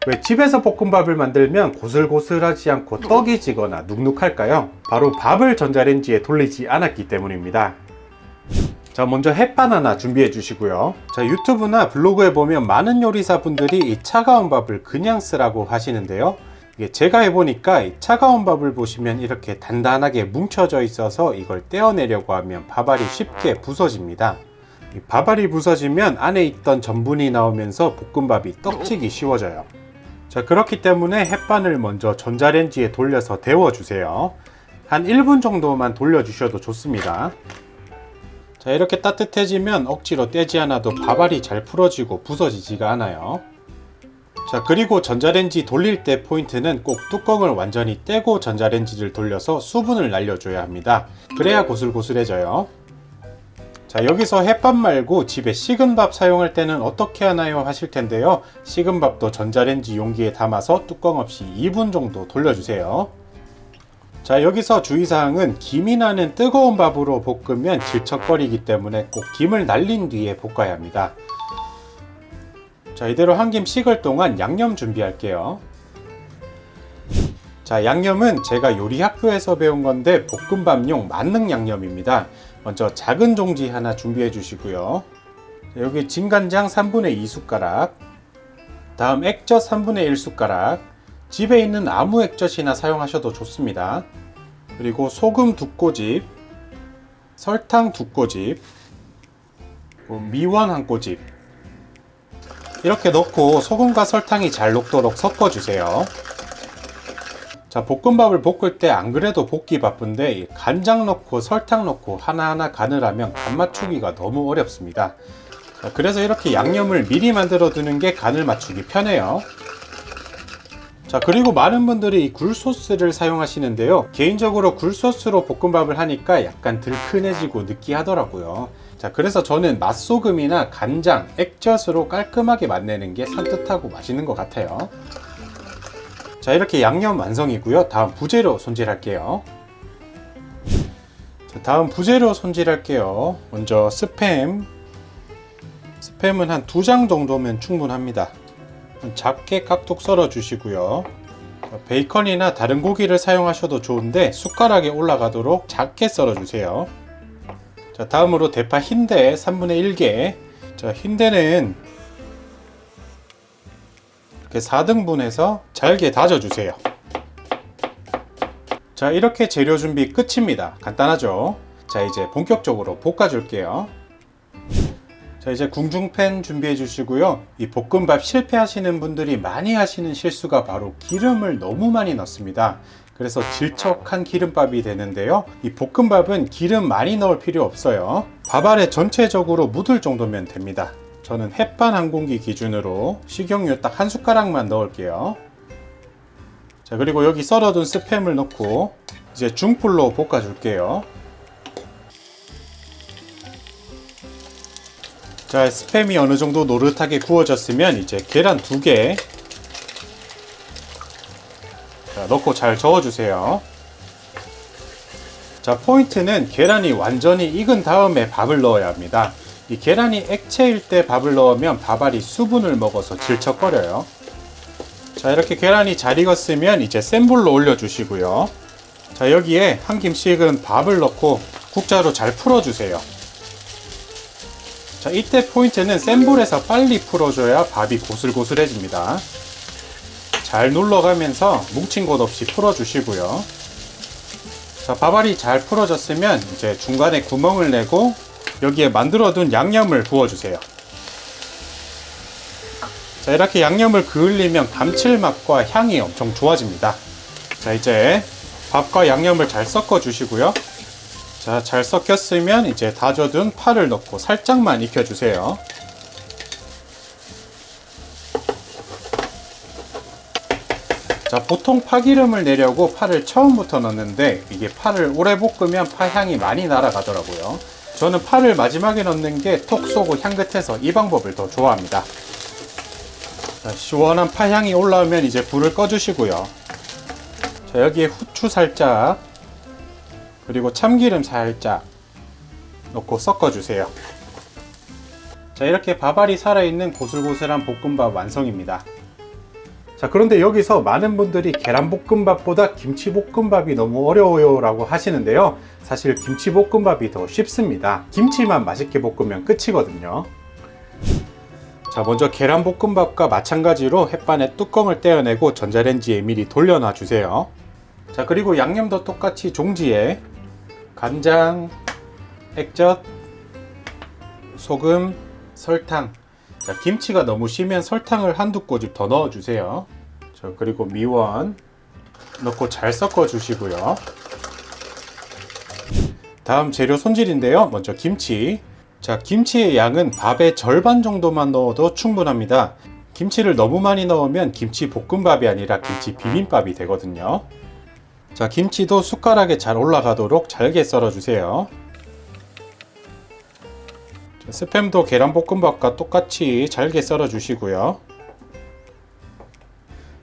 왜 집에서 볶음밥을 만들면 고슬고슬하지 않고 떡이 지거나 눅눅할까요? 바로 밥을 전자레인지에 돌리지 않았기 때문입니다. 자, 먼저 햇반 하나 준비해 주시고요. 자, 유튜브나 블로그에 보면 많은 요리사분들이 이 차가운 밥을 그냥 쓰라고 하시는데요. 이게 제가 해보니까 이 차가운 밥을 보시면 이렇게 단단하게 뭉쳐져 있어서 이걸 떼어내려고 하면 밥알이 쉽게 부서집니다. 이 밥알이 부서지면 안에 있던 전분이 나오면서 볶음밥이 떡지기 쉬워져요. 자, 그렇기 때문에 햇반을 먼저 전자레인지에 돌려서 데워주세요. 한 1분 정도만 돌려주셔도 좋습니다. 자, 이렇게 따뜻해지면 억지로 떼지 않아도 밥알이 잘 풀어지고 부서지지가 않아요. 자, 그리고 전자레인지 돌릴 때 포인트는 꼭 뚜껑을 완전히 떼고 전자레인지를 돌려서 수분을 날려줘야 합니다. 그래야 고슬고슬해져요. 자, 여기서 햇밥 말고 집에 식은 밥 사용할 때는 어떻게 하나요 하실 텐데요. 식은 밥도 전자레인지 용기에 담아서 뚜껑 없이 2분 정도 돌려주세요. 자, 여기서 주의사항은 김이 나는 뜨거운 밥으로 볶으면 질척거리기 때문에 꼭 김을 날린 뒤에 볶아야 합니다. 자, 이대로 한 김 식을 동안 양념 준비할게요. 자, 양념은 제가 요리학교에서 배운 건데 볶음밥용 만능 양념입니다. 먼저 작은 종지 하나 준비해 주시고요. 자, 여기 진간장 3분의 2숟가락, 다음 액젓 3분의 1숟가락, 집에 있는 아무 액젓이나 사용하셔도 좋습니다. 그리고 소금 2꼬집, 설탕 2꼬집, 미원 1꼬집 이렇게 넣고 소금과 설탕이 잘 녹도록 섞어주세요. 자, 볶음밥을 볶을 때 안 그래도 볶기 바쁜데 간장 넣고 설탕 넣고 하나하나 간을 하면 간 맞추기가 너무 어렵습니다. 자, 그래서 이렇게 양념을 미리 만들어 두는 게 간을 맞추기 편해요. 자, 그리고 많은 분들이 이 굴소스를 사용하시는데요. 개인적으로 굴소스로 볶음밥을 하니까 약간 들큰해지고 느끼하더라고요. 자, 그래서 저는 맛소금이나 간장, 액젓으로 깔끔하게 맛내는 게 산뜻하고 맛있는 것 같아요. 자, 이렇게 양념 완성이고요. 다음 부재료 손질할게요. 자, 다음 부재료 손질할게요. 먼저 스팸은 한 2장 정도면 충분합니다. 작게 깍둑 썰어 주시고요. 베이컨이나 다른 고기를 사용하셔도 좋은데 숟가락에 올라가도록 작게 썰어 주세요. 자, 다음으로 대파 흰대 3분의 1개. 자, 흰대는 이렇게 4등분해서 잘게 다져 주세요. 자, 이렇게 재료 준비 끝입니다. 간단하죠? 자, 이제 본격적으로 볶아 줄게요. 자, 이제 궁중팬 준비해 주시고요. 이 볶음밥 실패하시는 분들이 많이 하시는 실수가 바로 기름을 너무 많이 넣습니다. 그래서 질척한 기름밥이 되는데요. 이 볶음밥은 기름 많이 넣을 필요 없어요. 밥알에 전체적으로 묻을 정도면 됩니다. 저는 햇반 한 공기 기준으로 식용유 딱 한 숟가락만 넣을게요. 자, 그리고 여기 썰어둔 스팸을 넣고 이제 중불로 볶아 줄게요. 자, 스팸이 어느 정도 노릇하게 구워졌으면 이제 계란 2개 넣고 잘 저어주세요. 자, 포인트는 계란이 완전히 익은 다음에 밥을 넣어야 합니다. 이 계란이 액체일 때 밥을 넣으면 밥알이 수분을 먹어서 질척거려요. 자, 이렇게 계란이 잘 익었으면 이제 센 불로 올려주시고요. 자, 여기에 한 김 식은 밥을 넣고 국자로 잘 풀어주세요. 자, 이때 포인트는 센 불에서 빨리 풀어줘야 밥이 고슬고슬해집니다. 잘 눌러가면서 뭉친 곳 없이 풀어주시고요. 자, 밥알이 잘 풀어졌으면 이제 중간에 구멍을 내고 여기에 만들어둔 양념을 부어주세요. 자, 이렇게 양념을 그을리면 감칠맛과 향이 엄청 좋아집니다. 자, 이제 밥과 양념을 잘 섞어 주시고요. 자, 잘 섞였으면 이제 다져둔 파를 넣고 살짝만 익혀주세요. 자, 보통 파기름을 내려고 파를 처음부터 넣는데 이게 파를 오래 볶으면 파 향이 많이 날아가더라고요. 저는 파를 마지막에 넣는 게 톡 쏘고 향긋해서 이 방법을 더 좋아합니다. 자, 시원한 파 향이 올라오면 이제 불을 꺼주시고요. 자, 여기에 후추 살짝 그리고 참기름 살짝 넣고 섞어주세요. 자, 이렇게 밥알이 살아있는 고슬고슬한 볶음밥 완성입니다. 자, 그런데 여기서 많은 분들이 계란볶음밥보다 김치볶음밥이 너무 어려워요 라고 하시는데요. 사실 김치볶음밥이 더 쉽습니다. 김치만 맛있게 볶으면 끝이거든요. 자, 먼저 계란볶음밥과 마찬가지로 햇반에 뚜껑을 떼어내고 전자레인지에 미리 돌려놔 주세요. 자, 그리고 양념도 똑같이 종지에 간장, 액젓, 소금, 설탕. 자, 김치가 너무 쉬면 설탕을 한두 꼬집 더 넣어 주세요. 자, 그리고 미원 넣고 잘 섞어 주시고요. 다음 재료 손질인데요. 먼저 김치. 자, 김치의 양은 밥의 절반 정도만 넣어도 충분합니다. 김치를 너무 많이 넣으면 김치 볶음밥이 아니라 김치 비빔밥이 되거든요. 자, 김치도 숟가락에 잘 올라가도록 잘게 썰어 주세요. 스팸도 계란볶음밥과 똑같이 잘게 썰어 주시고요.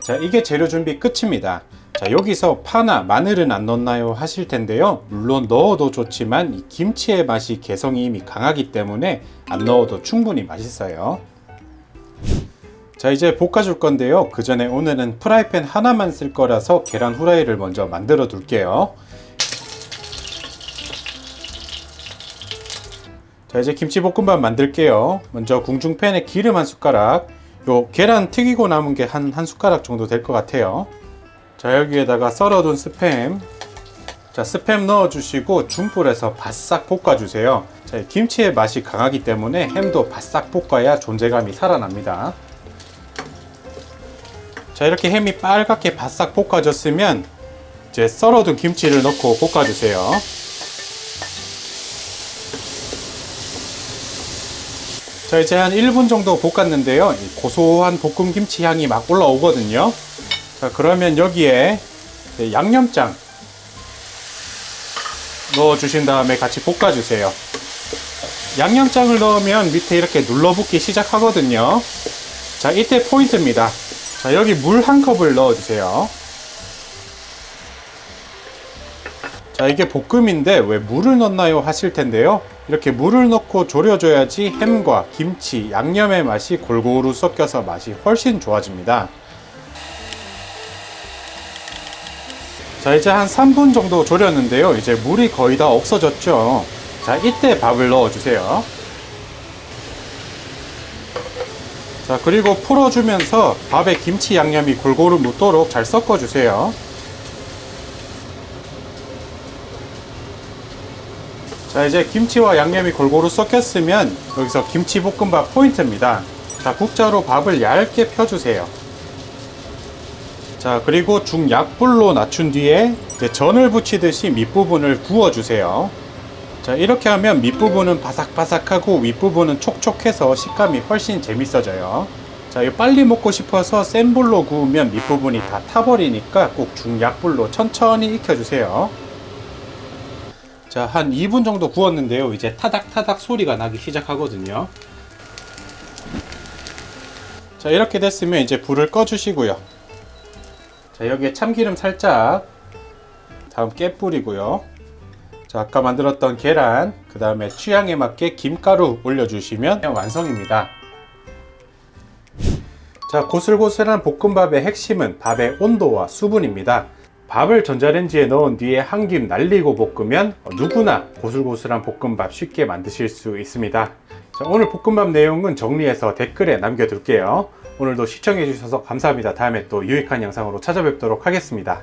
자, 이게 재료 준비 끝입니다. 자, 여기서 파나 마늘은 안 넣나요 하실 텐데요. 물론 넣어도 좋지만 이 김치의 맛이 개성이 이미 강하기 때문에 안 넣어도 충분히 맛있어요. 자, 이제 볶아줄 건데요. 그 전에 오늘은 프라이팬 하나만 쓸 거라서 계란 후라이를 먼저 만들어 둘게요. 자, 이제 김치볶음밥 만들게요. 먼저 궁중팬에 기름 한 숟가락, 요 계란 튀기고 남은 게 한 숟가락 정도 될 것 같아요. 자, 여기에다가 썰어둔 스팸. 자, 스팸 넣어주시고 중불에서 바싹 볶아주세요. 자, 김치의 맛이 강하기 때문에 햄도 바싹 볶아야 존재감이 살아납니다. 자, 이렇게 햄이 빨갛게 바싹 볶아졌으면 이제 썰어둔 김치를 넣고 볶아주세요. 자, 이제 한 1분 정도 볶았는데요. 이 고소한 볶음 김치 향이 막 올라오거든요. 자, 그러면 여기에 양념장 넣어주신 다음에 같이 볶아주세요. 양념장을 넣으면 밑에 이렇게 눌러붙기 시작하거든요. 자, 이때 포인트입니다. 자, 여기 물 한 컵을 넣어주세요. 자, 이게 볶음인데 왜 물을 넣나요 하실 텐데요. 이렇게 물을 넣고 졸여줘야지 햄과 김치, 양념의 맛이 골고루 섞여서 맛이 훨씬 좋아집니다. 자, 이제 한 3분 정도 졸였는데요. 이제 물이 거의 다 없어졌죠. 자, 이때 밥을 넣어주세요. 자, 그리고 풀어주면서 밥에 김치 양념이 골고루 묻도록 잘 섞어주세요. 자, 이제 김치와 양념이 골고루 섞였으면 여기서 김치볶음밥 포인트입니다. 자, 국자로 밥을 얇게 펴주세요. 자, 그리고 중약불로 낮춘 뒤에 이제 전을 부치듯이 밑부분을 구워주세요. 자, 이렇게 하면 밑부분은 바삭바삭하고 윗부분은 촉촉해서 식감이 훨씬 재밌어져요. 자, 이거 빨리 먹고 싶어서 센 불로 구우면 밑부분이 다 타버리니까 꼭 중약불로 천천히 익혀주세요. 자, 한 2분 정도 구웠는데요. 이제 타닥타닥 소리가 나기 시작하거든요. 자, 이렇게 됐으면 이제 불을 꺼주시고요. 자, 여기에 참기름 살짝, 다음 깨 뿌리고요. 자, 아까 만들었던 계란, 그 다음에 취향에 맞게 김가루 올려주시면 완성입니다. 자, 고슬고슬한 볶음밥의 핵심은 밥의 온도와 수분입니다. 밥을 전자레인지에 넣은 뒤에 한 김 날리고 볶으면 누구나 고슬고슬한 볶음밥 쉽게 만드실 수 있습니다. 자, 오늘 볶음밥 내용은 정리해서 댓글에 남겨둘게요. 오늘도 시청해 주셔서 감사합니다. 다음에 또 유익한 영상으로 찾아뵙도록 하겠습니다.